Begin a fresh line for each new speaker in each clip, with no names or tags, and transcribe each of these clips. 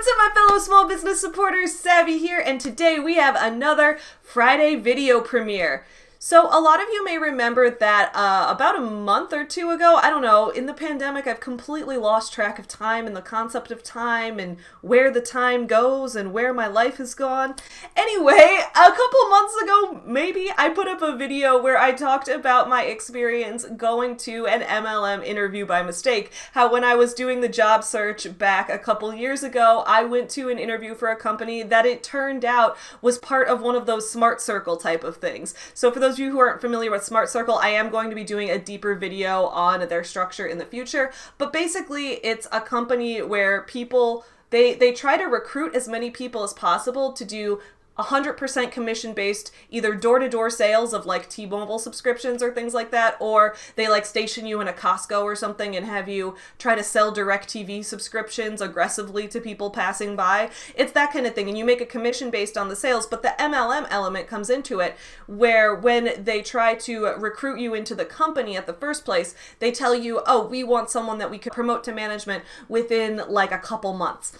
What's up, my fellow small business supporters? Savvy here, and today we have another Friday video premiere. So a lot of you may remember that about a month or two ago, I don't know, in the pandemic, I've completely lost track of time and the concept of time and where the time goes and where my life has gone. Anyway, a couple months ago, maybe, I put up a video where I talked about my experience going to an MLM interview by mistake. How when I was doing the job search back a couple years ago, I went to an interview for a company that it turned out was part of one of those Smart Circle type of things. So for those of you who aren't familiar with Smart Circle, I am going to be doing a deeper video on their structure in the future. But basically, it's a company where people, they try to recruit as many people as possible to do 100% commission-based, either door-to-door sales of like T-Mobile subscriptions or things like that, or they like station you in a Costco or something and have you try to sell DirecTV subscriptions aggressively to people passing by. It's that kind of thing, and you make a commission based on the sales, but the MLM element comes into it, where when they try to recruit you into the company at the first place, they tell you, oh, we want someone that we can promote to management within like a couple months.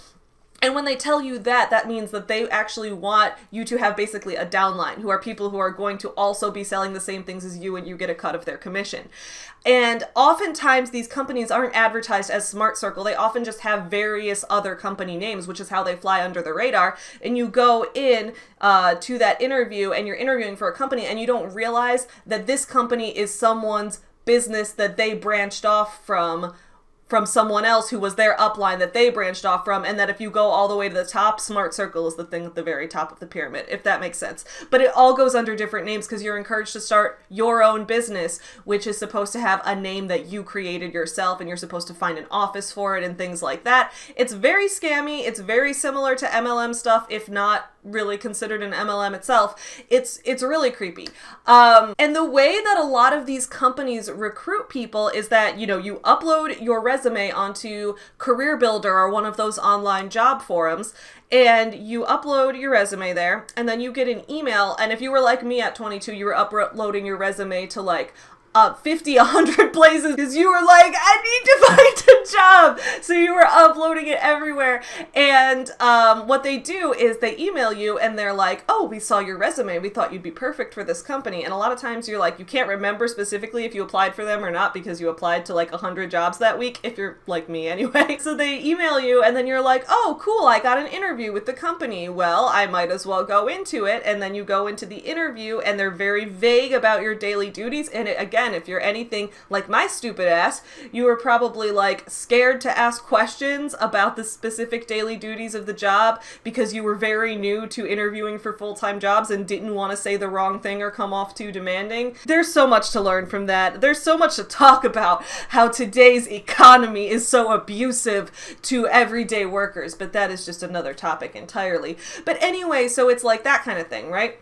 And when they tell you that, that means that they actually want you to have basically a downline, who are people who are going to also be selling the same things as you, and you get a cut of their commission. And oftentimes these companies aren't advertised as Smart Circle. They often just have various other company names, which is how they fly under the radar. And you go in to that interview and you're interviewing for a company and you don't realize that this company is someone's business that they branched off from someone else who was their upline that they branched off from, and that if you go all the way to the top, Smart Circle is the thing at the very top of the pyramid, if that makes sense. But it all goes under different names because you're encouraged to start your own business, which is supposed to have a name that you created yourself, and you're supposed to find an office for it and things like that. It's very scammy. It's very similar to MLM stuff, if not really considered an MLM itself. It's really creepy. And the way that a lot of these companies recruit people is that, you know, you upload your resume onto Career Builder or one of those online job forums, and you upload your resume there, and then you get an email. And if you were like me at 22, you were uploading your resume to like 50, 100 places because you were like, I need to find a job. So you were uploading it everywhere. And what they do is they email you and they're like, oh, we saw your resume. We thought you'd be perfect for this company. And a lot of times you're like, you can't remember specifically if you applied for them or not because you applied to like 100 jobs that week, if you're like me anyway. So they email you and then you're like, oh, cool, I got an interview with the company. Well, I might as well go into it. And then you go into the interview and they're very vague about your daily duties. And again, if you're anything like my stupid ass, you were probably like scared to ask questions about the specific daily duties of the job because you were very new to interviewing for full-time jobs and didn't want to say the wrong thing or come off too demanding. There's so much to learn from that. There's so much to talk about how today's economy is so abusive to everyday workers, but that is just another topic entirely. But anyway, so it's like that kind of thing, right?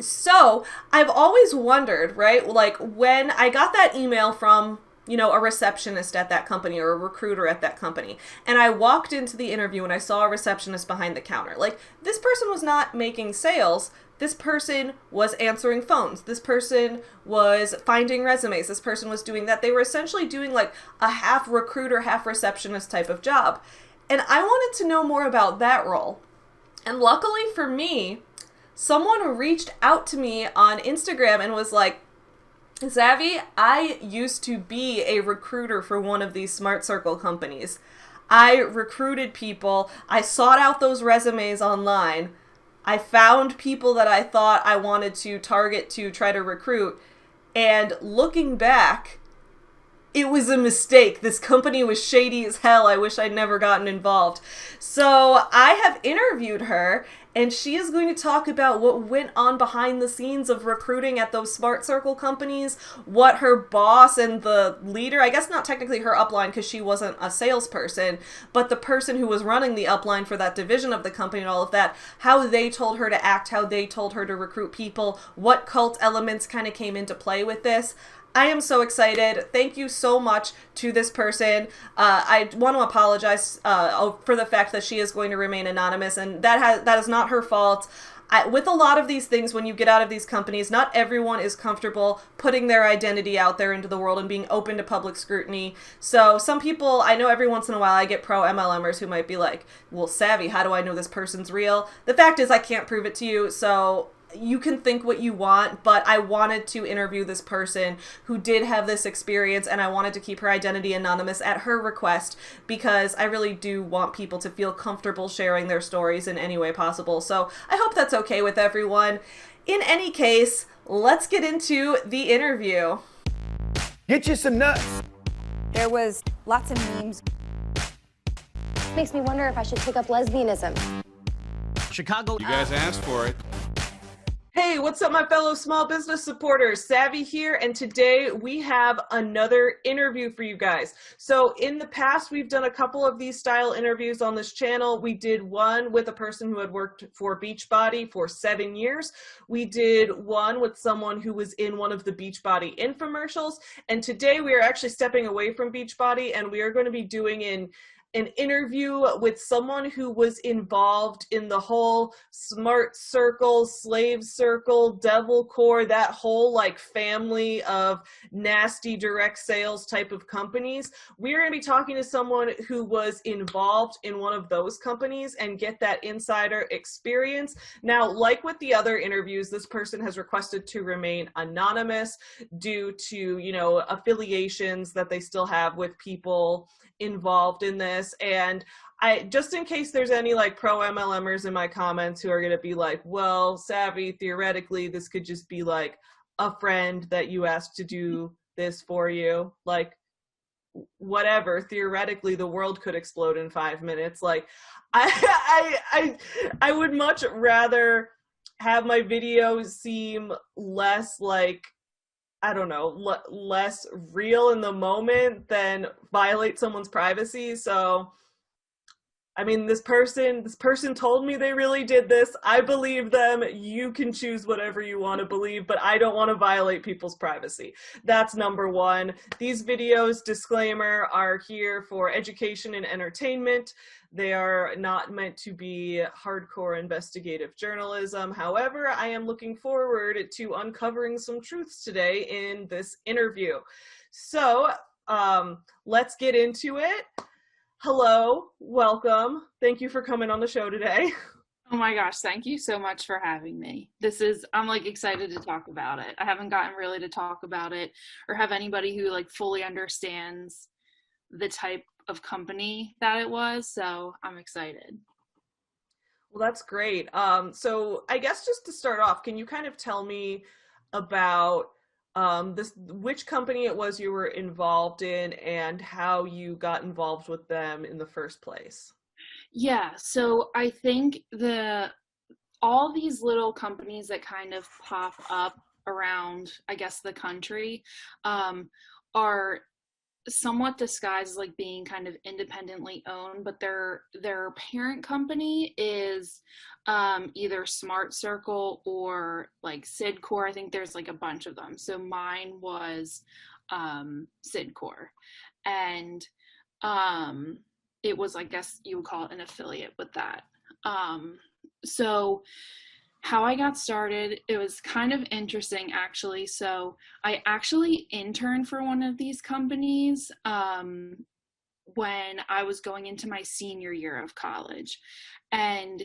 So I've always wondered, right, like when I got that email from, you know, a receptionist at that company or a recruiter at that company, and I walked into the interview and I saw a receptionist behind the counter, like this person was not making sales. This person was answering phones. This person was finding resumes. This person was doing that. They were essentially doing like a half recruiter, half receptionist type of job. And I wanted to know more about that role. And luckily for me, someone reached out to me on Instagram and was like, Savvy, I used to be a recruiter for one of these Smart Circle companies. I recruited people. I sought out those resumes online. I found people that I thought I wanted to target to try to recruit. And looking back, it was a mistake. This company was shady as hell. I wish I'd never gotten involved. So I have interviewed her, and she is going to talk about what went on behind the scenes of recruiting at those Smart Circle companies, what her boss and the leader, I guess not technically her upline because she wasn't a salesperson, but the person who was running the upline for that division of the company and all of that, how they told her to act, how they told her to recruit people, what cult elements kind of came into play with this. I am so excited. Thank you so much to this person. I want to apologize for the fact that she is going to remain anonymous, and that is not her fault. With a lot of these things, when you get out of these companies, not everyone is comfortable putting their identity out there into the world and being open to public scrutiny. So some people, I know every once in a while I get pro MLMers who might be like, well, Savvy, how do I know this person's real? The fact is I can't prove it to you, so you can think what you want, but I wanted to interview this person who did have this experience, and I wanted to keep her identity anonymous at her request because I really do want people to feel comfortable sharing their stories in any way possible. So I hope that's okay with everyone. In any case, let's get into the interview.
Get you some nuts.
There was lots of memes.
Makes me wonder if I should take up lesbianism.
Chicago. You guys asked for it.
Hey, what's up, my fellow small business supporters? Savvy here, and today we have another interview for you guys. So in the past, we've done a couple of these style interviews on this channel. We did one with a person who had worked for Beachbody for 7 years. We did one with someone who was in one of the Beachbody infomercials. And today we are actually stepping away from Beachbody, and we are going to be doing an interview with someone who was involved in the whole smart circle, slave circle, devil core, that whole like family of nasty direct sales type of companies. We're going to be talking to someone who was involved in one of those companies and get that insider experience. Now, like with the other interviews, this person has requested to remain anonymous due to, you know, affiliations that they still have with people involved in this. And I, just in case there's any like pro MLMers in my comments who are going to be like, well, Savvy, theoretically, this could just be like a friend that you asked to do this for you. Like, whatever, theoretically, the world could explode in 5 minutes. Like, I would much rather have my videos seem less like, I don't know, less real in the moment than violate someone's privacy. So, I mean, this person told me they really did this. I believe them. You can choose whatever you want to believe, but I don't want to violate people's privacy. That's number one. These videos, disclaimer, are here for education and entertainment. They are not meant to be hardcore investigative journalism. However, I am looking forward to uncovering some truths today in this interview. So, let's get into it. Hello, welcome. Thank you for coming on the show today.
Oh my gosh, thank you so much for having me. I'm like excited to talk about it. I haven't gotten really to talk about it or have anybody who like fully understands the type of company that it was, so I'm excited.
Well, that's great. So I guess just to start off, can you kind of tell me about which company it was you were involved in and how you got involved with them in the first place?
Yeah, so I think all these little companies that kind of pop up around, I guess, the country, are somewhat disguised as like being kind of independently owned, but their parent company is either Smart Circle or like Cydcor. I think there's like a bunch of them. So mine was Cydcor, and it was, I guess you would call it, an affiliate with that. So how I got started, it was kind of interesting, actually. So I actually interned for one of these companies when I was going into my senior year of college. And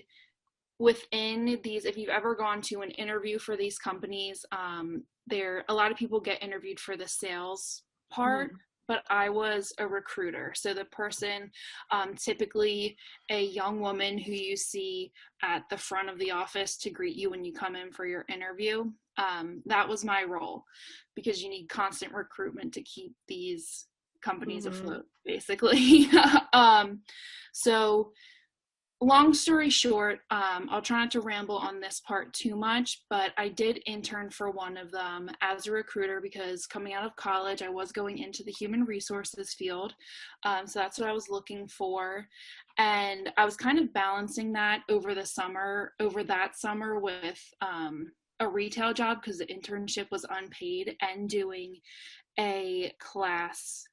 within these, if you've ever gone to an interview for these companies, a lot of people get interviewed for the sales part. But I was a recruiter. So the person, typically a young woman who you see at the front of the office to greet you when you come in for your interview, that was my role, because you need constant recruitment to keep these companies afloat, basically. So long story short, I'll try not to ramble on this part too much, but I did intern for one of them as a recruiter because coming out of college, I was going into the human resources field. So that's what I was looking for. And I was kind of balancing that over that summer with a retail job because the internship was unpaid, and doing a class,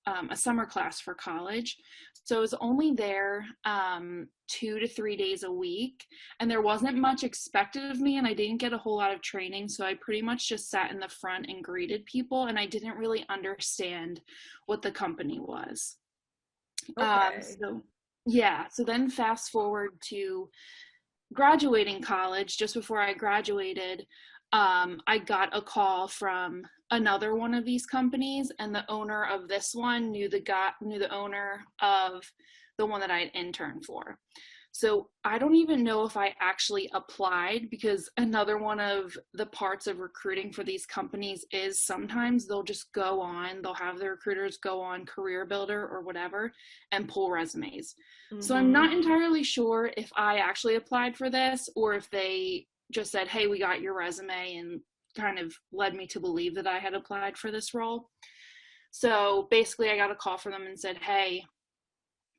a summer class for college. So I was only there 2 to 3 days a week, and there wasn't much expected of me, and I didn't get a whole lot of training. So I pretty much just sat in the front and greeted people, and I didn't really understand what the company was.
Okay.
So then fast forward to graduating college. Just before I graduated, I got a call from another one of these companies, and the owner of this one knew the owner of the one that I had interned for. So I don't even know if I actually applied, because another one of the parts of recruiting for these companies is sometimes they'll have the recruiters go on Career Builder or whatever and pull resumes. Mm-hmm. So I'm not entirely sure if I actually applied for this, or if they just said, hey, we got your resume, and kind of led me to believe that I had applied for this role. So basically I got a call from them and said, hey,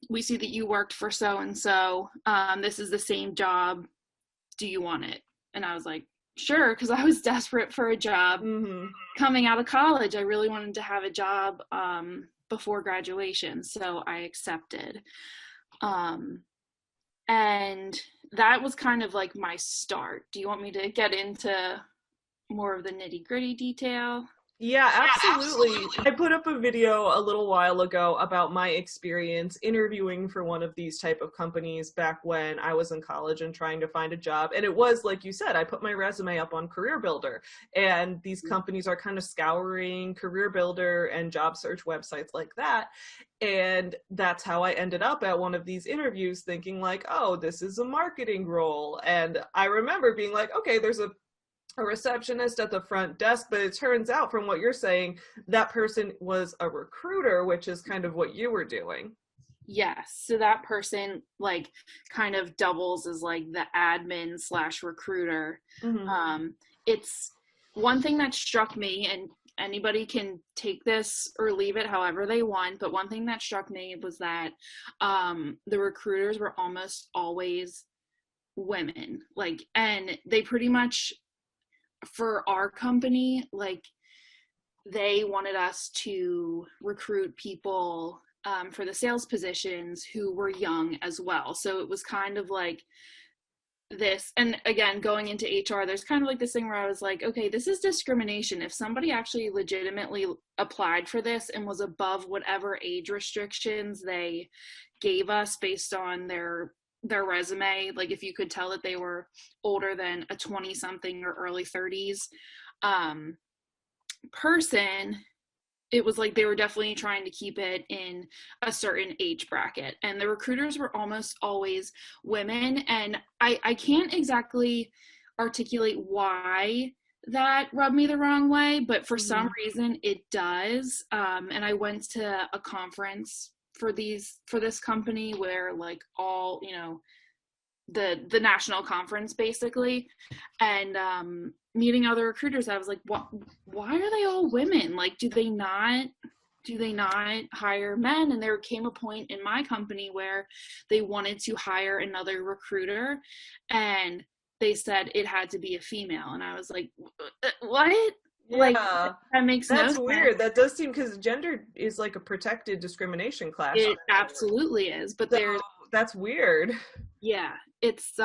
we see that you worked for so-and-so. This is the same job. Do you want it? And I was like, sure, because I was desperate for a job. Mm-hmm. Coming out of college, I really wanted to have a job before graduation, so I accepted. And that was kind of like my start. Do you want me to get into more of the nitty-gritty detail?
Yeah, absolutely. I put up a video a little while ago about my experience interviewing for one of these type of companies back when I was in college and trying to find a job. And it was, like you said, I put my resume up on Career Builder, and these companies are kind of scouring Career Builder and job search websites like that. And that's how I ended up at one of these interviews, thinking like, oh, this is a marketing role. And I remember being like, okay, there's a receptionist at the front desk, but it turns out from what you're saying, that person was a recruiter, which is kind of what you were doing.
Yes. So that person like kind of doubles as like the admin / recruiter. Mm-hmm. It's one thing that struck me, and anybody can take this or leave it however they want, but one thing that struck me was that the recruiters were almost always women, like, and they pretty much, for our company, like, they wanted us to recruit people for the sales positions who were young as well. So it was kind of like this, and again, going into HR, there's kind of like this thing where I was like, okay, this is discrimination. If somebody actually legitimately applied for this and was above whatever age restrictions they gave us based on their resume, like if you could tell that they were older than a 20-something or early 30s person, it was like they were definitely trying to keep it in a certain age bracket. And the recruiters were almost always women, and I can't exactly articulate why that rubbed me the wrong way, but for some reason it does. And I went to a conference for this company where like all, the national conference basically, and meeting other recruiters, I was like, why are they all women? Like, do they not hire men? And there came a point in my company where they wanted to hire another recruiter, and they said it had to be a female, and I was like, what?
Yeah,
like, that makes no sense.
That's weird. That does seem, because gender is like a protected discrimination class.
It absolutely is, but
so that's weird.
Yeah, it's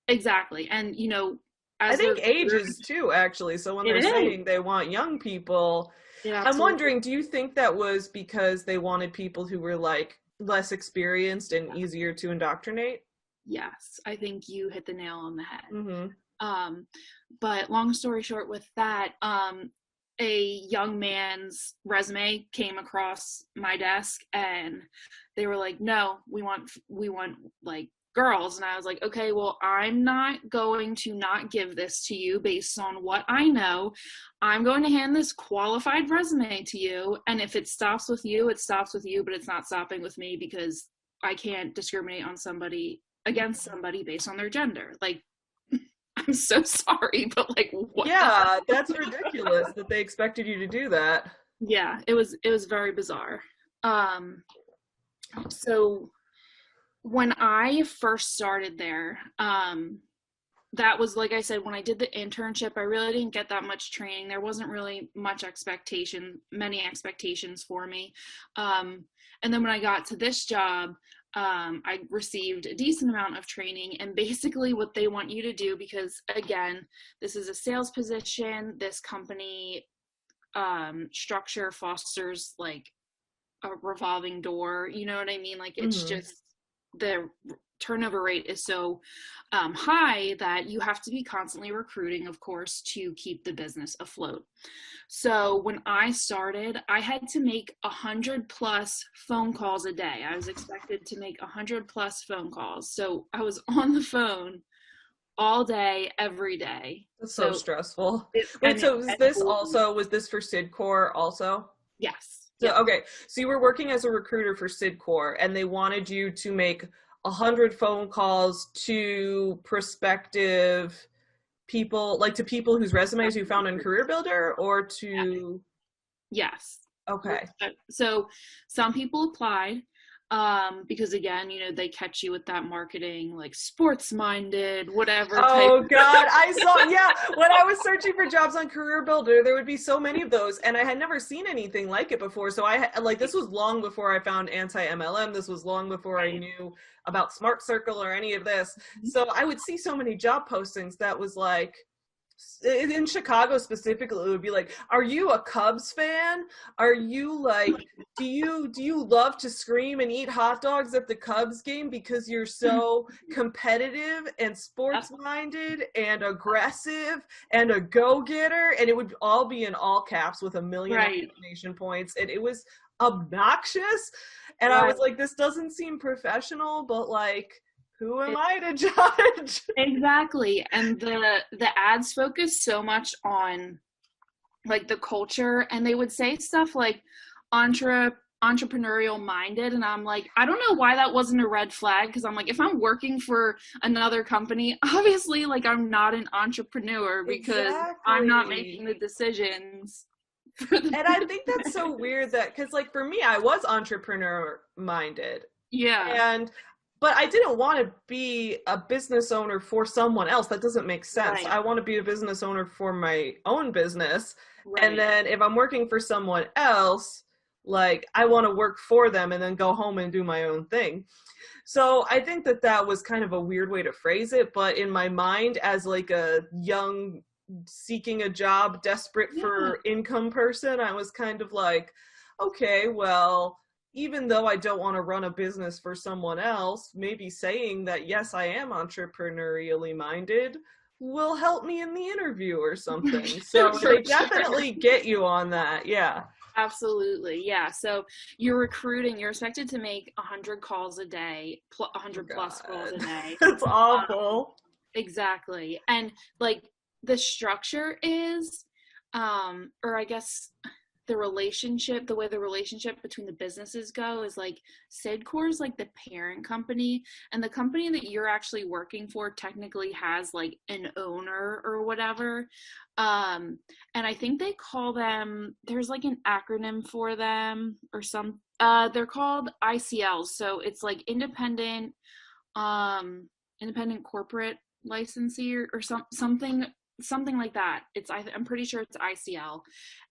exactly. And
I think age is too, actually. So when they're saying they want young people, I'm wondering, do you think that was because they wanted people who were like less experienced and easier to indoctrinate?
Yes, I think you hit the nail on the head.
Mm-hmm.
But long story short with that, a young man's resume came across my desk, and they were like, no, we want like girls. And I was like, okay, well, I'm not going to not give this to you based on what I know. I'm going to hand this qualified resume to you, and if it stops with you, it stops with you, but it's not stopping with me, because I can't discriminate on somebody against somebody based on their gender. Like, I'm so sorry, but like, what?
Yeah, that's ridiculous that they expected you to do that.
Yeah, it was very bizarre. So when I first started there, that was, like I said, when I did the internship, I really didn't get that much training. There wasn't really many expectations for me. And then when I got to this job, I received a decent amount of training, and basically what they want you to do, because again, this is a sales position, this company structure fosters like a revolving door, you know what I mean? Like it's just the turnover rate is so high that you have to be constantly recruiting, of course, to keep the business afloat. So when I started, I had to make 100+ phone calls a day. I was expected to make 100+ phone calls. So I was on the phone all day, every day.
That's so stressful. Wait, so was this for Cydcor also?
Yes.
So, okay, so you were working as a recruiter for Cydcor, and they wanted you to make 100 phone calls to prospective people, like to people whose resumes you found in Career Builder, or to...
Yes.
Okay.
So some people applied because, again, you know, they catch you with that marketing, like sports-minded, whatever.
Oh, God, I saw, when I was searching for jobs on Career Builder, there would be so many of those, and I had never seen anything like it before, so this was long before I found Anti-MLM, this was long before I knew about Smart Circle or any of this, so I would see so many job postings that was like, in Chicago specifically, it would be like, are you a Cubs fan? Are you like, do you love to scream and eat hot dogs at the Cubs game because you're so competitive and sports-minded and aggressive and a go-getter? And it would all be in all caps with a million exclamation points. And it was obnoxious. And I was like, this doesn't seem professional, but like, who am I to judge? Exactly.
And the ads focus so much on like the culture, and they would say stuff like entrepreneurial minded, and I'm like, I don't know why that wasn't a red flag, because I'm like, if I'm working for another company, obviously like I'm not an entrepreneur because I'm not making the decisions.
And I think that's so weird that, because like for me, I was entrepreneur minded.
Yeah.
But I didn't want to be a business owner for someone else. That doesn't make sense.
Right.
I want to be a business owner for my own business.
Right.
And then if I'm working for someone else, like I want to work for them and then go home and do my own thing. So I think that was kind of a weird way to phrase it. But in my mind, as like a young, seeking a job, desperate for income person, I was kind of like, okay, well, even though I don't want to run a business for someone else, maybe saying that, yes, I am entrepreneurially minded will help me in the interview or something. So they definitely get you on that. Yeah.
Absolutely. Yeah. So you're recruiting, you're expected to make 100 calls a day, 100+ calls a day.
That's awful.
Exactly. And like the structure is, or I guess the way the relationship between the businesses go is like Cydcor is like the parent company, and the company that you're actually working for technically has like an owner or whatever. And I think they call them, there's like an acronym for them or some, they're called ICLs. So it's like independent corporate licensee or something like that. I'm pretty sure it's ICL.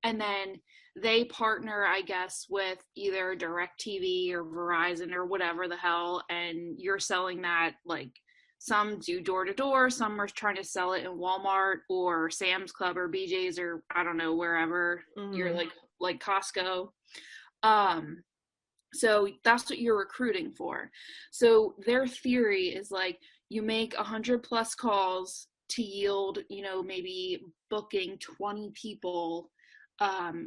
And then they partner, I guess, with either DirecTV or Verizon or whatever the hell, and you're selling that, like, some do door-to-door, some are trying to sell it in Walmart or Sam's Club or BJ's or I don't know, wherever. You're like Costco. So that's what you're recruiting for. So their theory is like, you make 100+ calls to yield, you know, maybe booking 20 people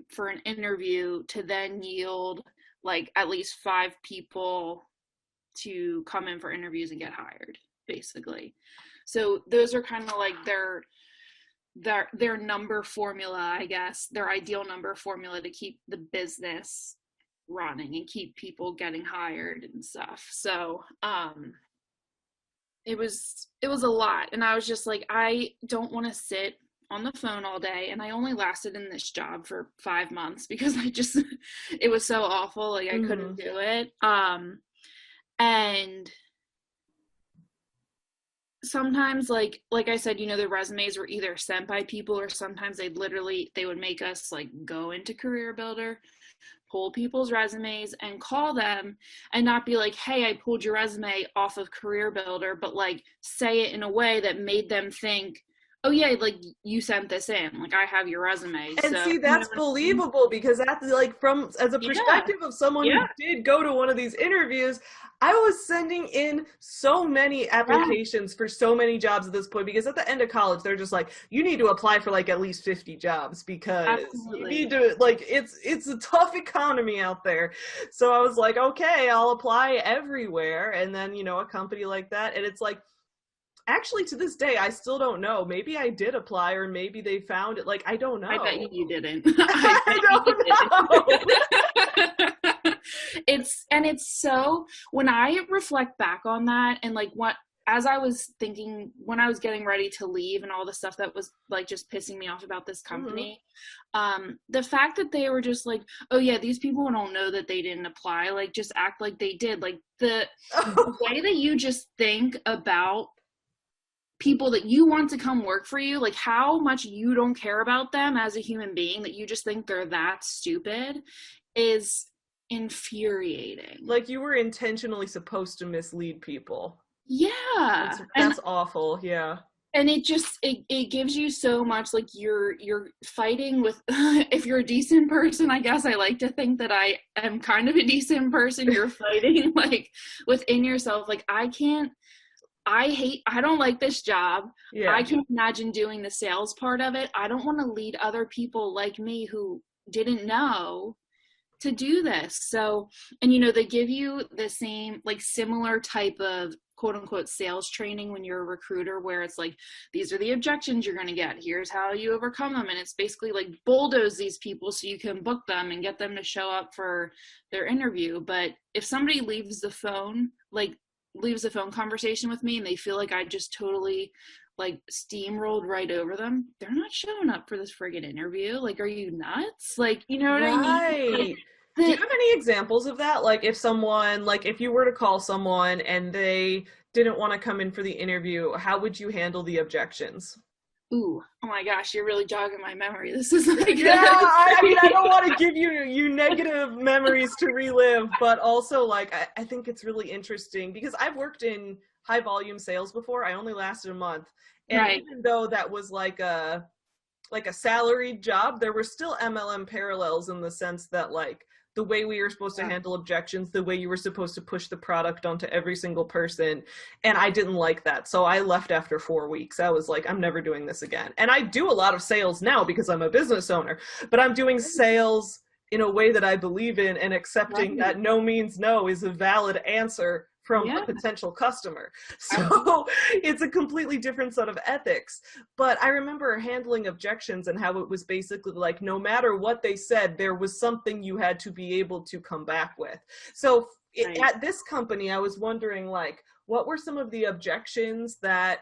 for an interview, to then yield like at least 5 people to come in for interviews and get hired, basically. So those are kind of like their number formula, I guess, their ideal number formula to keep the business running and keep people getting hired and stuff. So it was a lot, and I was just like, I don't want to sit on the phone all day. And I only lasted in this job for 5 months because it was so awful, like I couldn't do it. And sometimes, like I said, you know, the resumes were either sent by people, or sometimes they would make us like go into Career Builder, pull people's resumes and call them, and not be like, hey, I pulled your resume off of Career Builder, but like say it in a way that made them think, oh yeah, like you sent this in, like I have your resume.
And
so,
see, that's believable, because that's like, from as a perspective of someone who did go to one of these interviews, I was sending in so many applications for so many jobs at this point, because at the end of college, they're just like, you need to apply for like at least 50 jobs, because you need to, like, it's a tough economy out there. So I was like, okay, I'll apply everywhere. And then, you know, a company like that, and it's like, actually, to this day, I still don't know. Maybe I did apply, or maybe they found it. Like, I don't know.
I bet you didn't.
I don't know.
It's so, when I reflect back on that, and like as I was thinking, when I was getting ready to leave and all the stuff that was like just pissing me off about this company, the fact that they were just like, oh yeah, these people don't know that they didn't apply, like just act like they did. Like the way that you just think about people that you want to come work for you, like how much you don't care about them as a human being, that you just think they're that stupid, is infuriating.
Like you were intentionally supposed to mislead people.
Yeah.
That's awful. Yeah.
And it just, it gives you so much, like you're fighting with, if you're a decent person, I guess I like to think that I am kind of a decent person, you're fighting like within yourself. Like I don't like this job. Yeah. I can't imagine doing the sales part of it. I don't want to lead other people like me who didn't know to do this. So, and you know, they give you the same, like similar type of quote unquote sales training when you're a recruiter, where it's like, these are the objections you're going to get. Here's how you overcome them. And it's basically like bulldoze these people so you can book them and get them to show up for their interview. But if somebody leaves the phone conversation with me and they feel like I just totally like steamrolled right over them, they're not showing up for this friggin' interview. Like, are you nuts? Like, you know what I mean? Like,
do you have any examples of that? Like if someone, like if you were to call someone and they didn't want to come in for the interview, how would you handle the objections?
Ooh, oh my gosh, you're really jogging my memory. This is like,
yeah, I mean, I don't want to give you negative memories to relive, but also like, I think it's really interesting because I've worked in high volume sales before. I only lasted a month. And even though that was like a salaried job, there were still MLM parallels in the sense that like the way we were supposed to handle objections, the way you were supposed to push the product onto every single person. And I didn't like that. So I left after 4 weeks. I was like, I'm never doing this again. And I do a lot of sales now because I'm a business owner, but I'm doing sales in a way that I believe in, and accepting that no means no is a valid answer from a potential customer. So it's a completely different set of ethics. But I remember handling objections and how it was basically like, no matter what they said, there was something you had to be able to come back with. So at this company, I was wondering, like, what were some of the objections that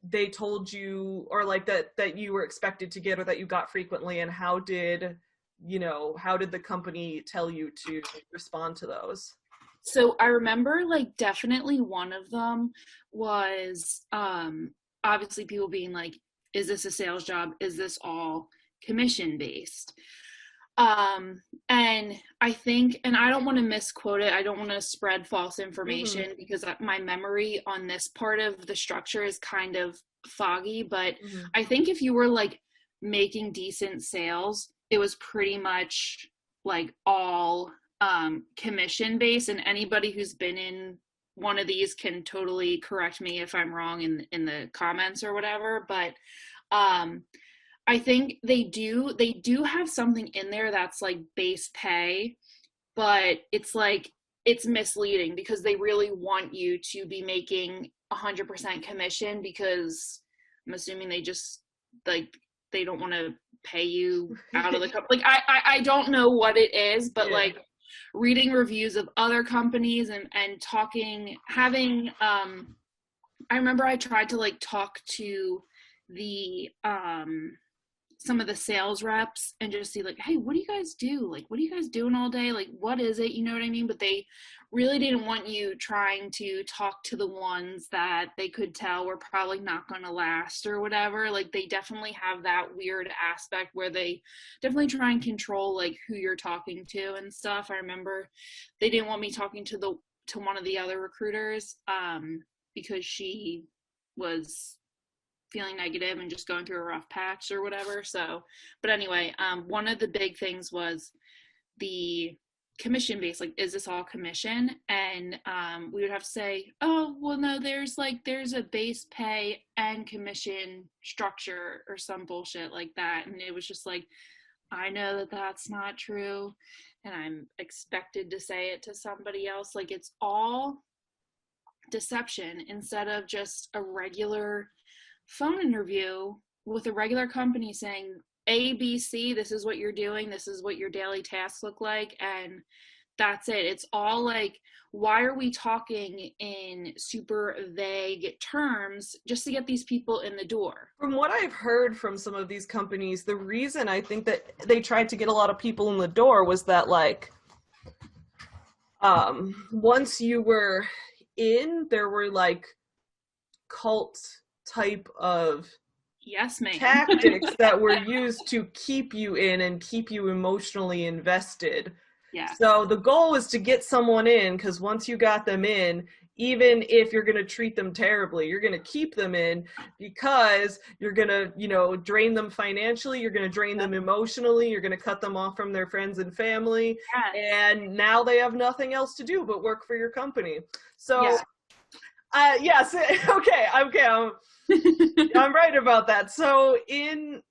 they told you, or like that you were expected to get, or that you got frequently, and how did the company tell you to respond to those?
So I remember like definitely one of them was obviously people being like, is this a sales job? Is this all commission based? And I think, and I don't want to misquote it, I don't want to spread false information because my memory on this part of the structure is kind of foggy, but I think if you were like making decent sales, it was pretty much like all commission based, and anybody who's been in one of these can totally correct me if I'm wrong in the comments or whatever, but I think they do have something in there that's like base pay, but it's like, it's misleading because they really want you to be making 100% commission, because I'm assuming they just like, they don't want to pay you out of the company. Like I don't know what it is, but like reading reviews of other companies and having I remember I tried to like talk to the some of the sales reps and just see like, hey, what do you guys do? Like, what are you guys doing all day? Like, what is it? You know what I mean? But they really didn't want you trying to talk to the ones that they could tell were probably not going to last or whatever. Like, they definitely have that weird aspect where they definitely try and control, like, who you're talking to and stuff. I remember they didn't want me talking to one of the other recruiters because she was feeling negative and just going through a rough patch or whatever. So, but anyway, one of the big things was the commission based, like, is this all commission? And we would have to say, oh, well, no, there's a base pay and commission structure or some bullshit like that. And it was just like, I know that that's not true, and I'm expected to say it to somebody else. Like, it's all deception instead of just a regular phone interview with a regular company saying, A, B, C, this is what you're doing, this is what your daily tasks look like, and that's it. It's all like, why are we talking in super vague terms just to get these people in the door?
From what I've heard from some of these companies, the reason I think that they tried to get a lot of people in the door was that, like, once you were in, there were, like, cult type of
yes, ma'am.
tactics that were used to keep you in and keep you emotionally invested.
Yeah.
So the goal was to get someone in, because once you got them in, even if you're going to treat them terribly, you're going to keep them in, because you're going to, you know, drain them financially, you're going to drain them emotionally, you're going to cut them off from their friends and family, and now they have nothing else to do but work for your company. So, yes, okay, I'm right about that. So in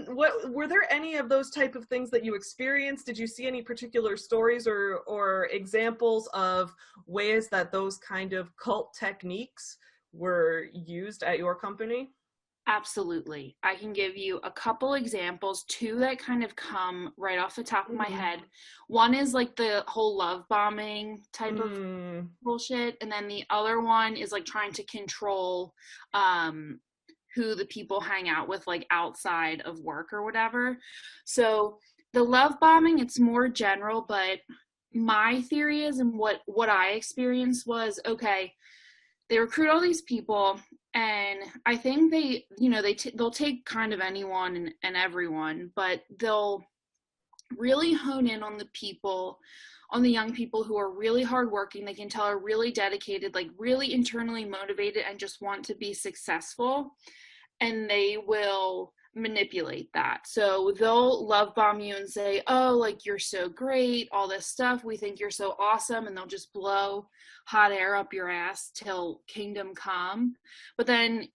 what were there any of those type of things that you experienced? Did you see any particular stories or examples of ways that those kind of cult techniques were used at your company?
Absolutely. I can give you a couple examples, two that kind of come right off the top of my head. One is like the whole love bombing type of bullshit, and then the other one is like trying to control who the people hang out with, like outside of work or whatever. So the love bombing, it's more general, but my theory is, and what I experienced was, okay, they recruit all these people, and I think they, you know, they'll take kind of anyone and everyone, but they'll really hone in on the people, on the young people who are really hardworking, they can tell are really dedicated, like really internally motivated and just want to be successful, and they will manipulate that. So they'll love bomb you and say, oh, like, you're so great, all this stuff, we think you're so awesome, and they'll just blow hot air up your ass till kingdom come. But then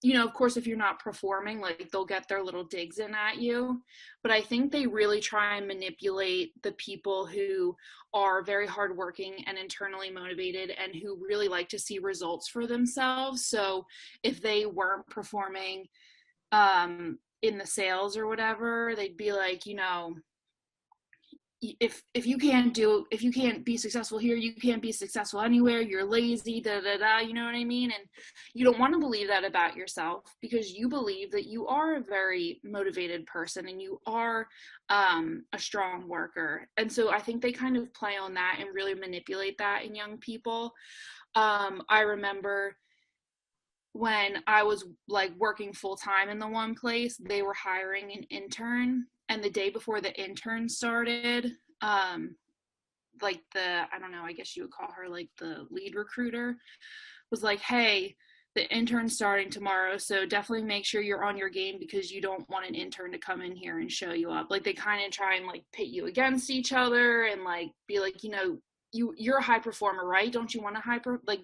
you know, of course, if you're not performing, like, they'll get their little digs in at you. But I think they really try and manipulate the people who are very hardworking and internally motivated and who really like to see results for themselves. So if they weren't performing in the sales or whatever, they'd be like, you know, if you can't be successful here, you can't be successful anywhere, you're lazy, you know what I mean? And you don't want to believe that about yourself, because you believe that you are a very motivated person and you are a strong worker. And so I think they kind of play on that and really manipulate that in young people. I remember when I was like working full time in the one place, they were hiring an intern, and the day before the intern started, like I don't know, I guess you would call her like the lead recruiter, was like, hey, the intern's starting tomorrow, so definitely make sure you're on your game, because you don't want an intern to come in here and show you up. Like, they kind of try and like pit you against each other and like be like, you know, you're a high performer, right? Don't you want to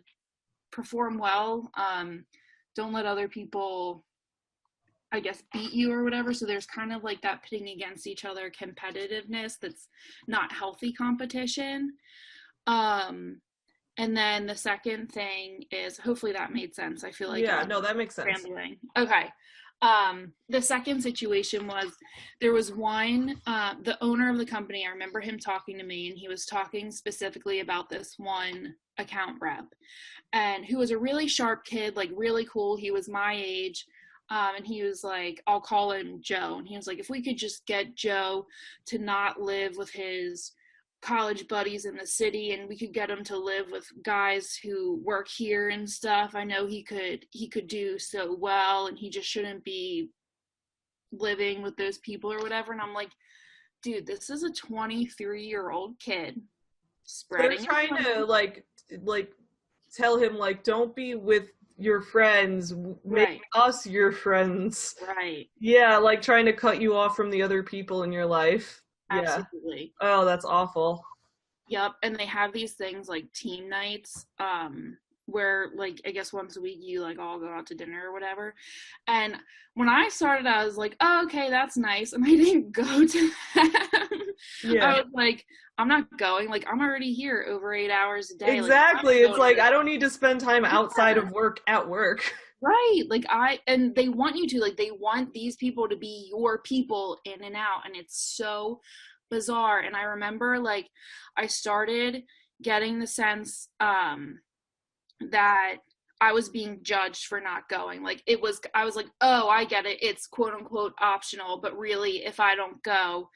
perform well? Don't let other people, I guess, beat you or whatever. So there's kind of like that pitting against each other competitiveness that's not healthy competition. And then the second thing is, hopefully that made sense. I feel like
no, that makes sense.
Rambling. Okay. The second situation was, there was one, the owner of the company, I remember him talking to me, and he was talking specifically about this one account rep, and who was a really sharp kid, like really cool. He was my age. And he was like, I'll call him Joe. And he was like, if we could just get Joe to not live with his college buddies in the city, and we could get him to live with guys who work here and stuff. I know he could do so well, and he just shouldn't be living with those people or whatever. And I'm like, dude, this is a 23-year-old kid spreading.
They're trying to like tell him like, don't be with your friends, make us your friends.
Right.
Yeah, like trying to cut you off from the other people in your life.
Absolutely.
Yeah. Oh, that's awful.
Yep. And they have these things like team nights, where like I guess once a week you like all go out to dinner or whatever. And when I started, I was like, oh, okay, that's nice. And I didn't go to them. Yeah. I was like, I'm not going. Like, I'm already here over 8 hours a day.
Exactly. Like, it's like, I don't need to spend time outside of work at work.
Right. Like, and they want you to, like, they want these people to be your people in and out. And it's so bizarre. And I remember, like, I started getting the sense that I was being judged for not going. Like, I was like, oh, I get it. It's quote unquote optional, but really if I don't go,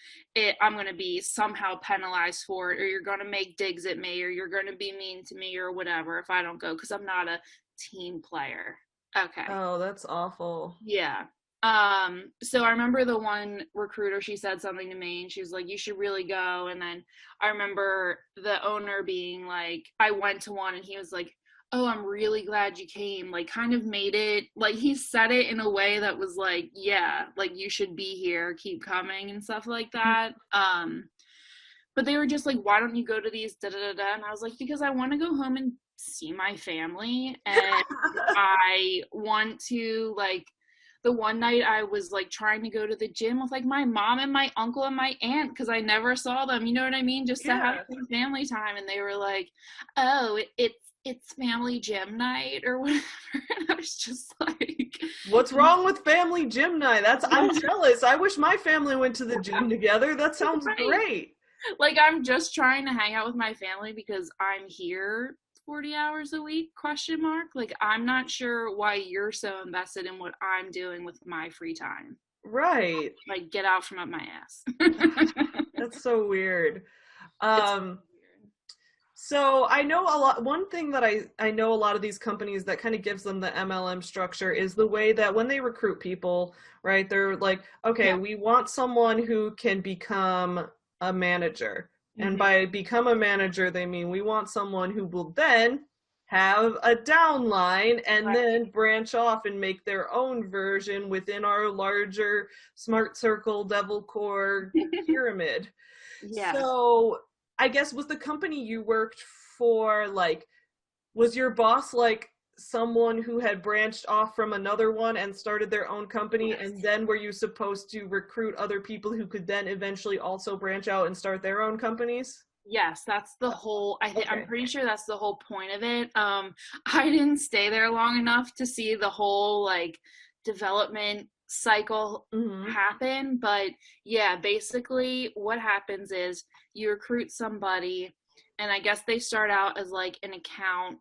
I'm going to be somehow penalized for it, or you're going to make digs at me, or you're going to be mean to me or whatever if I don't go, because I'm not a team player. Okay.
Oh, that's awful.
Yeah. So I remember the one recruiter, she said something to me and she was like, you should really go. And then I remember the owner being like, I went to one and he was like, oh, I'm really glad you came. Like, kind of made it, like, he said it in a way that was like, yeah, like, you should be here, keep coming and stuff like that. But they were just like, why don't you go to these da-da-da-da? And I was like, because I want to go home and see my family. And I want to, like, the one night I was like trying to go to the gym with like my mom and my uncle and my aunt, because I never saw them, you know what I mean? Just to have some family time. And they were like, oh, it's family gym night or whatever. And I was just like,
what's wrong with family gym night? I'm jealous. I wish my family went to the gym together. That sounds great.
Like, I'm just trying to hang out with my family because I'm here 40 hours a week, ? Like, I'm not sure why you're so invested in what I'm doing with my free time.
Right.
Like, get out from up my ass.
That's so weird. So I know one thing that I know a lot of these companies that kind of gives them the MLM structure is the way that when they recruit people, right, they're like, okay, we want someone who can become a manager. And by become a manager, they mean we want someone who will then have a downline and then branch off and make their own version within our larger Smart Circle Devil Core pyramid. Yeah. So I guess was the company you worked for, like, was your boss like someone who had branched off from another one and started their own company? Yes. And then were you supposed to recruit other people who could then eventually also branch out and start their own companies?
Yes, that's the whole, I'm pretty sure that's the whole point of it. I didn't stay there long enough to see the whole, like, development cycle happen, but yeah, basically what happens is you recruit somebody, and I guess they start out as like an account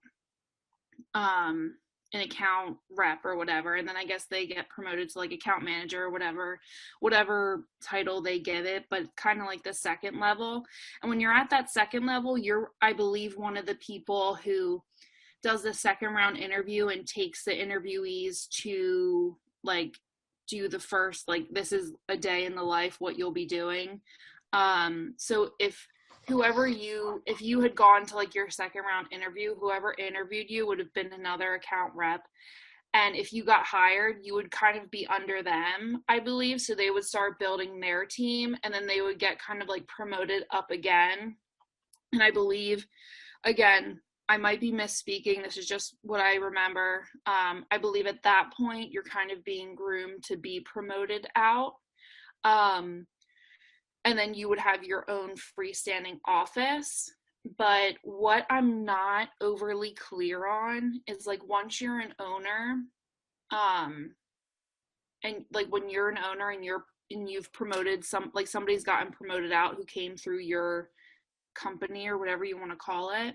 rep or whatever, and then I guess they get promoted to like account manager or whatever title they give it, but kind of like the second level. And when you're at that second level, you're, I believe, one of the people who does the second round interview and takes the interviewees to like do the first, like, this is a day in the life, what you'll be doing. So if you had gone to like your second round interview, whoever interviewed you would have been another account rep. And if you got hired, you would kind of be under them, I believe. So they would start building their team, and then they would get kind of like promoted up again. And I believe, again, I might be misspeaking, this is just what I remember. I believe at that point, you're kind of being groomed to be promoted out. And then you would have your own freestanding office. But what I'm not overly clear on is, like, once you're an owner, and like when you're an owner and you've promoted somebody's gotten promoted out who came through your company or whatever you want to call it.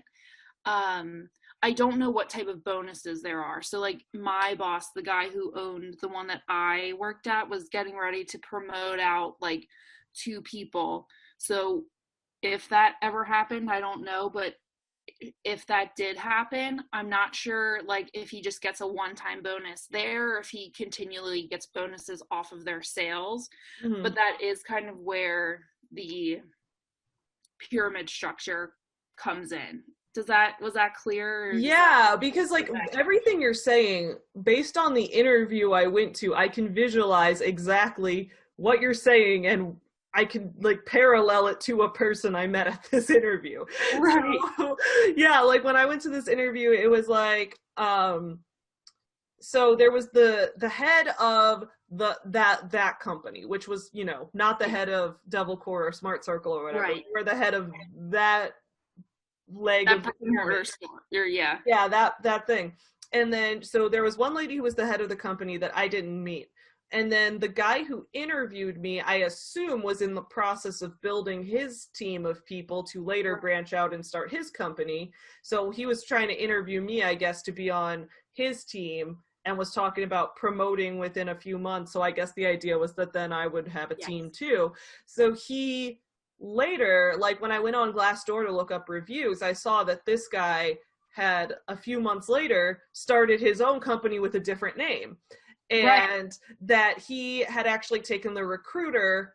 I don't know what type of bonuses there are. So like my boss, the guy who owned the one that I worked at, was getting ready to promote out like 2 people. So if that ever happened, I don't know, but if that did happen, I'm not sure, like, if he just gets a one-time bonus there, or if he continually gets bonuses off of their sales. But that is kind of where the pyramid structure comes in. Was that clear?
Yeah, because like everything you're saying, based on the interview I went to, I can visualize exactly what you're saying, and I can like parallel it to a person I met at this interview.
Right.
So, yeah, like when I went to this interview, it was like, so there was the head of that company, which was, you know, not the head of Devil Core or Smart Circle or whatever,
Right.
or the head of that leg of the pyramid. Yeah, that thing. And then so there was one lady who was the head of the company that I didn't meet. And then the guy who interviewed me, I assume, was in the process of building his team of people to later branch out and start his company. So he was trying to interview me, I guess, to be on his team, and was talking about promoting within a few months. So I guess the idea was that then I would have a team too. So he later, like when I went on Glassdoor to look up reviews, I saw that this guy had a few months later started his own company with a different name. And that he had actually taken the recruiter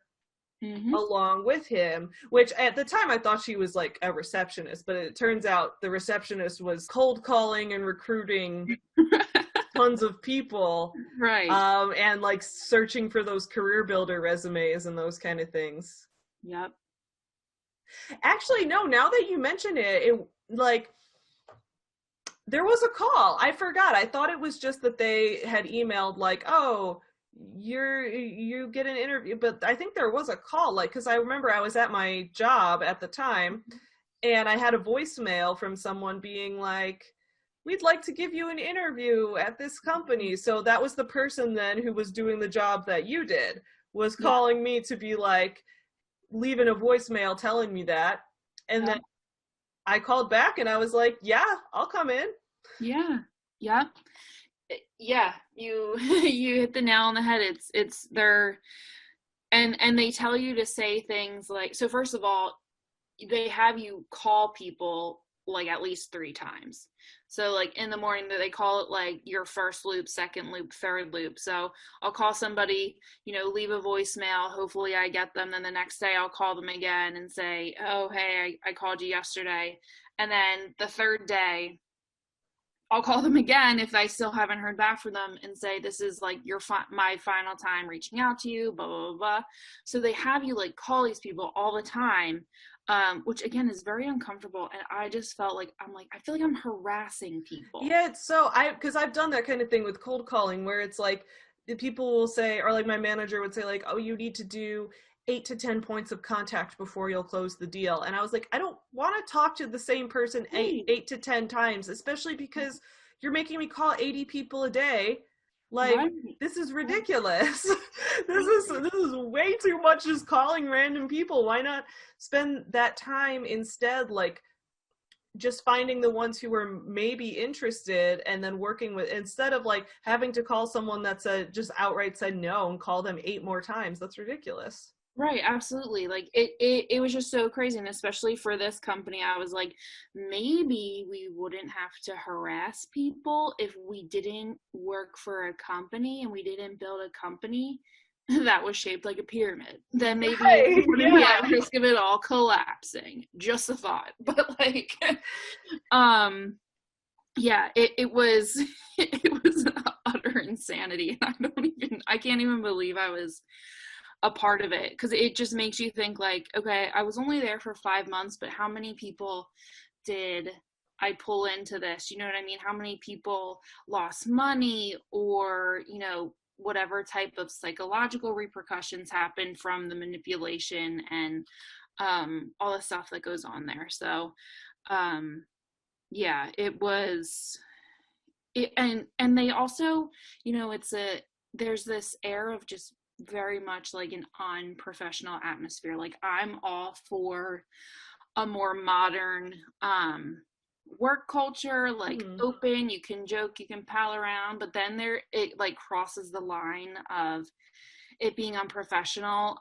along with him, which at the time I thought she was like a receptionist, but it turns out the receptionist was cold calling and recruiting tons of people, and like searching for those career builder resumes and those kind of things.
Yep.
Actually, no, now that you mention it, like, there was a call. I forgot. I thought it was just that they had emailed like, oh, you get an interview. But I think there was a call, like, because I remember I was at my job at the time, and I had a voicemail from someone being like, we'd like to give you an interview at this company. So that was the person then who was doing the job that you did, was calling me to be like, leaving a voicemail telling me that. And then I called back and I was like, yeah, I'll come in.
Yeah. You hit the nail on the head. It's their, and they tell you to say things like, so first of all, they have you call people like at least 3 times. So like in the morning, they call it like your first loop, second loop, third loop. So I'll call somebody, you know, leave a voicemail. Hopefully I get them. Then the next day I'll call them again and say, oh, hey, I called you yesterday. And then the third day I'll call them again if I still haven't heard back from them and say, this is like my final time reaching out to you, blah, blah, blah, blah. So they have you like call these people all the time. Which again is very uncomfortable, and I just felt like I feel like I'm harassing people.
Yeah, it's so because I've done that kind of thing with cold calling, where it's like people will say, or like my manager would say, like, oh, you need to do 8 to 10 points of contact before you'll close the deal, and I was like, I don't want to talk to the same person 8 to 10 times, especially because you're making me call 80 people a day. Like, this is ridiculous. This is way too much just calling random people. Why not spend that time instead, like, just finding the ones who are maybe interested and then working with, instead of like having to call someone that's just outright said no and call them 8 more times. That's ridiculous.
Right, absolutely. Like it was just so crazy. And especially for this company, I was like, maybe we wouldn't have to harass people if we didn't work for a company and we didn't build a company that was shaped like a pyramid. Then maybe we wouldn't be at risk of it all collapsing. Just a thought. But like, it was utter insanity. And I can't even believe I was a part of it, because it just makes you think like, okay, I was only there for 5 months, but how many people did I pull into this? You know what I mean? How many people lost money, or, you know, whatever type of psychological repercussions happened from the manipulation and all the stuff that goes on there. So it was and they also, you know, there's this air of just very much like an unprofessional atmosphere. Like, I'm all for a more modern work culture, like open, you can joke, you can pal around, but then it like crosses the line of it being unprofessional.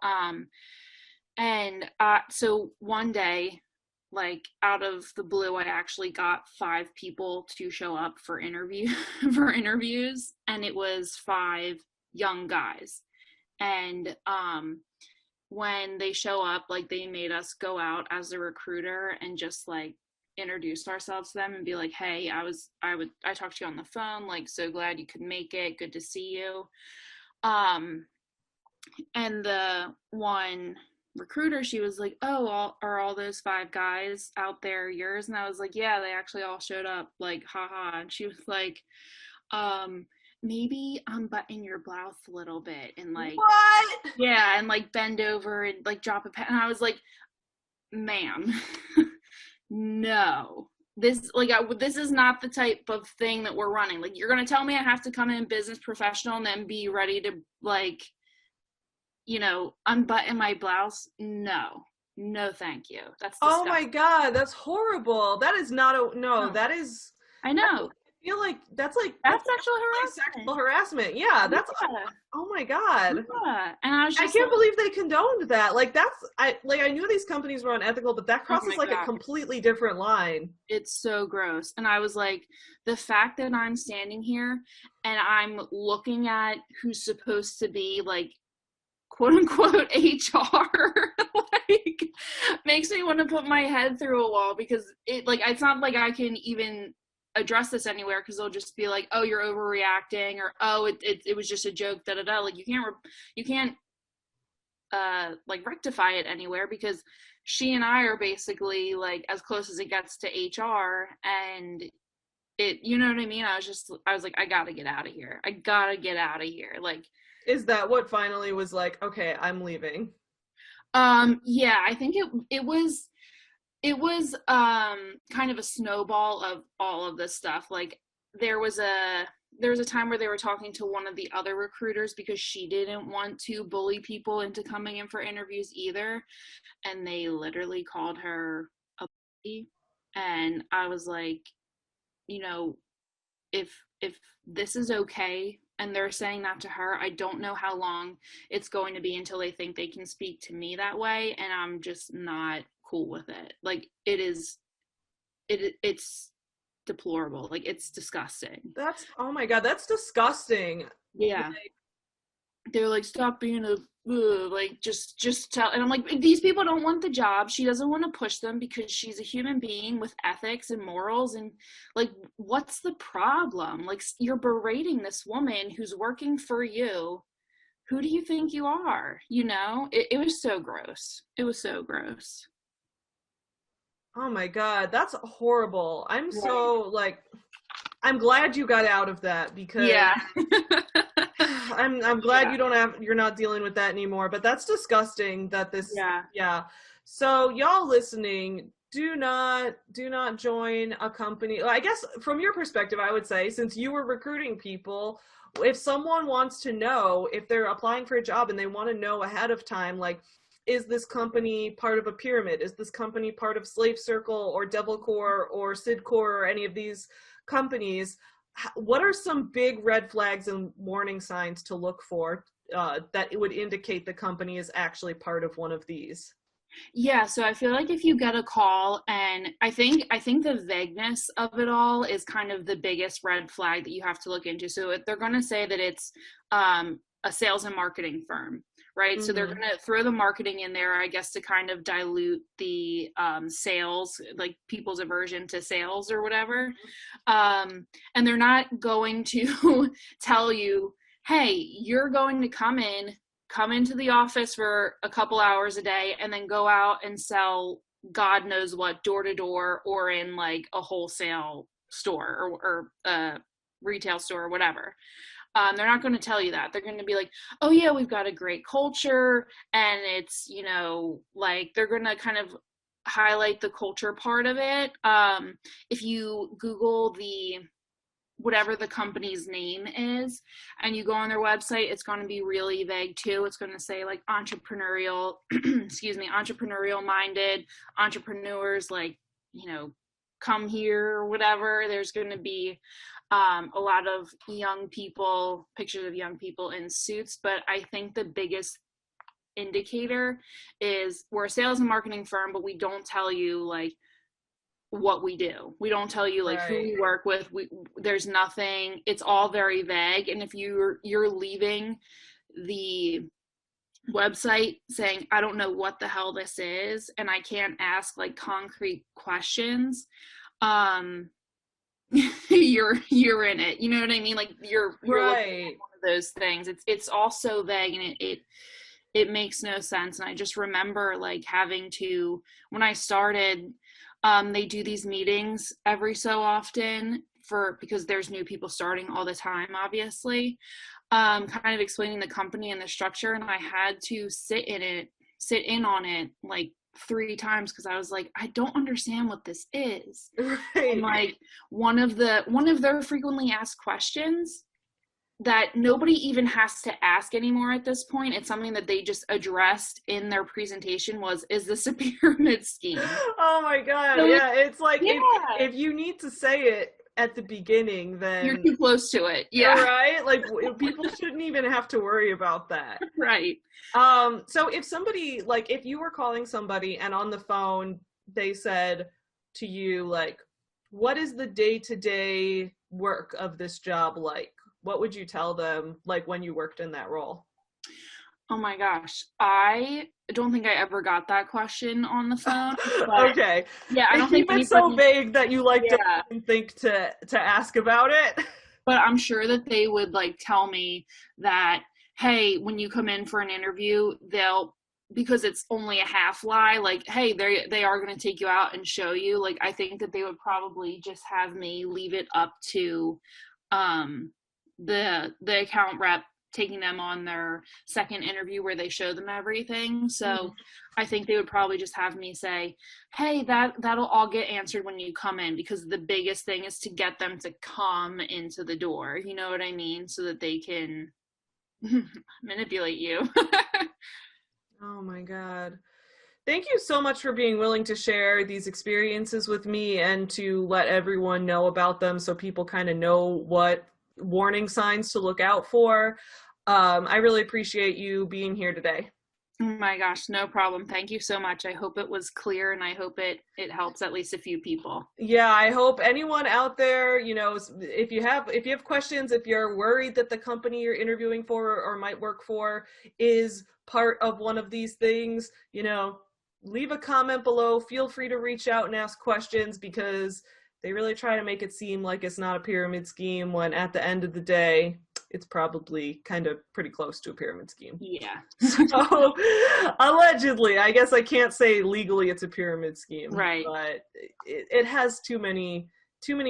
And so one day, like out of the blue, I actually got 5 people to show up for interviews, and it was 5 young guys. And when they show up, like they made us go out as a recruiter and just like introduce ourselves to them and be like, hey, I talked to you on the phone, like so glad you could make it, good to see you. And the one recruiter, she was like, oh, are all those 5 guys out there yours? And I was like, yeah, they actually all showed up, like, haha. And she was like, maybe unbutton your blouse a little bit and like,
what?
Yeah, and like bend over and like drop a pen. And I was like, ma'am, no. This is not the type of thing that we're running. Like, you're gonna tell me I have to come in business professional and then be ready to like, you know, unbutton my blouse? No, thank you. That's disgusting.
Oh my God, that's horrible. That is not no. That is.
I know.
I feel like that's
sexual harassment.
Sexual harassment. Yeah, that's.
Yeah.
Oh my God.
Yeah. And I was just
I can't believe they condoned that. Like I knew these companies were unethical, but that crosses like a completely different line.
It's so gross. And I was like, the fact that I'm standing here and I'm looking at who's supposed to be like quote unquote HR like makes me want to put my head through a wall, because it's not like I can even address this anywhere, because they'll just be like, oh, you're overreacting, or oh, it was just a joke, da da da. Like you can't like rectify it anywhere, because she and I are basically like as close as it gets to HR, and it, you know what I mean? I was like, I gotta get out of here. Like,
is that what finally was like, okay, I'm leaving?
Yeah, I think it was kind of a snowball of all of this stuff. Like there was a time where they were talking to one of the other recruiters because she didn't want to bully people into coming in for interviews either, and they literally called her a bully. And I was like, you know, if this is okay and they're saying that to her, I don't know how long it's going to be until they think they can speak to me that way, and I'm just not cool with it. Like it's deplorable. Like it's disgusting.
That's, oh my God, that's disgusting.
Yeah. They're like, stop being a like just tell. And I'm like, these people don't want the job. She doesn't want to push them because she's a human being with ethics and morals, and like, what's the problem? Like, you're berating this woman who's working for you. Who do you think you are? You know, it was so gross. It was so gross.
Oh my God, that's horrible. I'm so like, I'm glad you got out of that, because
yeah.
I'm glad you're not dealing with that anymore, but that's disgusting that this, yeah. So y'all listening, do not join a company. I guess from your perspective, I would say, since you were recruiting people, if someone wants to know if they're applying for a job and they want to know ahead of time, like, is this company part of a pyramid? Is this company part of Slave Circle or Devilcore or Cydcor or any of these companies? What are some big red flags and warning signs to look for that it would indicate the company is actually part of one of these?
Yeah, so I feel like if you get a call, and I think the vagueness of it all is kind of the biggest red flag that you have to look into. So if they're going to say that it's a sales and marketing firm, right? Mm-hmm. So they're going to throw the marketing in there, I guess, to kind of dilute the sales, like people's aversion to sales or whatever. And they're not going to tell you, hey, you're going to come into the office for a couple hours a day and then go out and sell God knows what door to door or in like a wholesale store or a retail store or whatever. They're not going to tell you that. They're going to be like, oh yeah, we've got a great culture, and it's, you know, like they're going to kind of highlight the culture part of it. If you Google whatever the company's name is and you go on their website, it's going to be really vague too. It's going to say like entrepreneurial, entrepreneurial minded, entrepreneurs, like, you know, come here or whatever. There's going to be a lot of young people, pictures of young people in suits. But I think the biggest indicator is we're a sales and marketing firm, but we don't tell you like what we do. We don't tell you like who we work with. There's nothing. It's all very vague. And if you're leaving the website saying, I don't know what the hell this is, and I can't ask like concrete questions, you're in it. You know what I mean? Like you're looking at one of those things. It's all so vague, and it makes no sense. And I just remember like having to, when I started, they do these meetings every so often because there's new people starting all the time, obviously, kind of explaining the company and the structure. And I had to sit in on it like 3 times because I was like, I don't understand what this is. Right. And like one of their frequently asked questions that nobody even has to ask anymore at this point, it's something that they just addressed in their presentation, was, is this a pyramid scheme?
Oh my God. So yeah. It's like, if you need to say it at the beginning, then
you're too close to it. Yeah.
Right? Like people shouldn't even have to worry about that.
Right.
So if somebody, like if you were calling somebody and on the phone, they said to you, like, what is the day-to-day work of this job like? What would you tell them, like, when you worked in that role?
Oh my gosh. I don't think I ever got that question on the phone.
Okay.
Yeah, I don't think
it's so vague that you like don't think to ask about it.
But I'm sure that they would like tell me that, hey, when you come in for an interview, because it's only a half lie, like, hey, they are going to take you out and show you. Like, I think that they would probably just have me leave it up to the account rep taking them on their second interview where they show them everything. So I think they would probably just have me say, hey, that'll all get answered when you come in, because the biggest thing is to get them to come into the door. You know what I mean? So that they can manipulate you.
Oh my God. Thank you so much for being willing to share these experiences with me and to let everyone know about them so people kind of know what warning signs to look out for. I really appreciate you being here today.
Oh my gosh, no problem. Thank you so much. I hope it was clear, and I hope it helps at least a few people.
Yeah, I hope anyone out there, you know, if you have questions, if you're worried that the company you're interviewing for or might work for is part of one of these things, you know, leave a comment below. Feel free to reach out and ask questions, because they really try to make it seem like it's not a pyramid scheme, when at the end of the day, it's probably kind of pretty close to a pyramid scheme.
Yeah.
So, allegedly, I guess I can't say legally it's a pyramid scheme.
Right.
But it has too many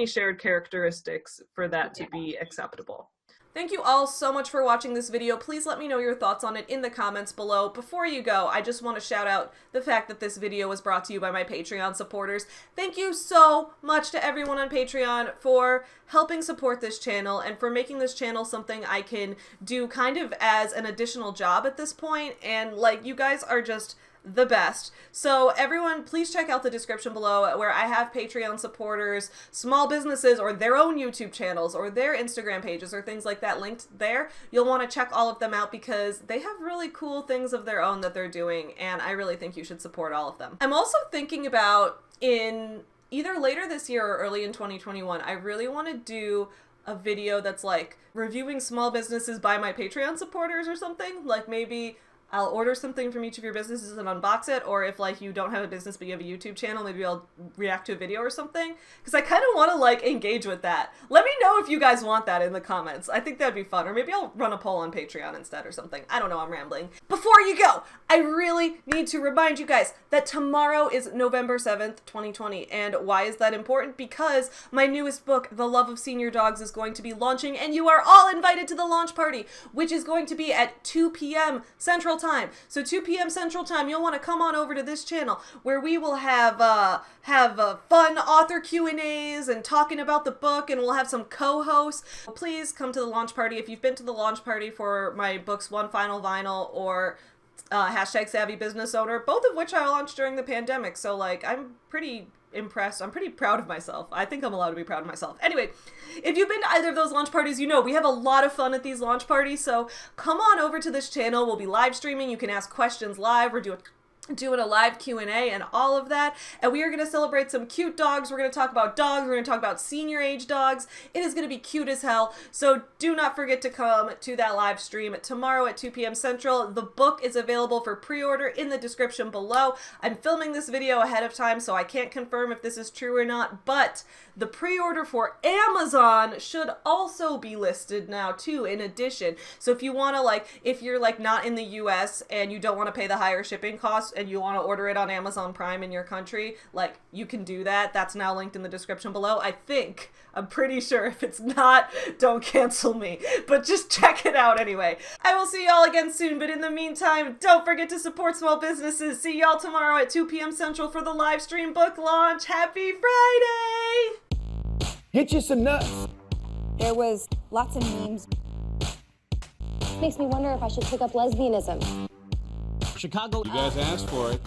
shared characteristics for that to be acceptable. Thank you all so much for watching this video. Please let me know your thoughts on it in the comments below. Before you go, I just want to shout out the fact that this video was brought to you by my Patreon supporters. Thank you so much to everyone on Patreon for helping support this channel and for making this channel something I can do kind of as an additional job at this point. And like, you guys are just the best. So everyone, please check out the description below where I have Patreon supporters, small businesses or their own YouTube channels or their Instagram pages or things like that linked there. You'll want to check all of them out because they have really cool things of their own that they're doing, and I really think you should support all of them. I'm also thinking about, in either later this year or early in 2021, I really want to do a video that's like reviewing small businesses by my Patreon supporters or something. Like maybe I'll order something from each of your businesses and unbox it, or if like you don't have a business but you have a YouTube channel, maybe I'll react to a video or something, because I kind of want to like engage with that. Let me know if you guys want that in the comments. I think that'd be fun, or maybe I'll run a poll on Patreon instead or something. I don't know, I'm rambling. Before you go, I really need to remind you guys that tomorrow is November 7th, 2020, and why is that important? Because my newest book, The Love of Senior Dogs, is going to be launching, and you are all invited to the launch party, which is going to be at 2 p.m. Central Time. So 2 p.m. Central Time, you'll want to come on over to this channel where we will have fun author Q&As and talking about the book, and we'll have some co-hosts. Please come to the launch party. If you've been to the launch party for my books One Final Vinyl or #Savvy Business Owner, both of which I launched during the pandemic, so like I'm pretty impressed. I'm pretty proud of myself. I think I'm allowed to be proud of myself. Anyway, if you've been to either of those launch parties, you know we have a lot of fun at these launch parties, so come on over to this channel. We'll be live streaming. You can ask questions live. We're doing a live Q&A and all of that, and we are going to celebrate some cute dogs. We're going to talk about dogs. We're going to talk about senior age dogs. It is going to be cute as hell, so do not forget to come to that live stream tomorrow at 2 p.m. Central. The book is available for pre-order in the description below. I'm filming this video ahead of time, so I can't confirm if this is true or not, but the pre-order for Amazon should also be listed now too, in addition. So if you want to, if you're not in the US and you don't want to pay the higher shipping costs and you want to order it on Amazon Prime in your country, you can do that. That's now linked in the description below. I'm pretty sure. If it's not, don't cancel me, but just check it out anyway. I will see y'all again soon, but in the meantime, don't forget to support small businesses. See y'all tomorrow at 2 p.m. Central for the live stream book launch. Happy Friday!
Get you some nuts.
There was lots of memes.
Makes me wonder if I should take up lesbianism.
You guys asked for it.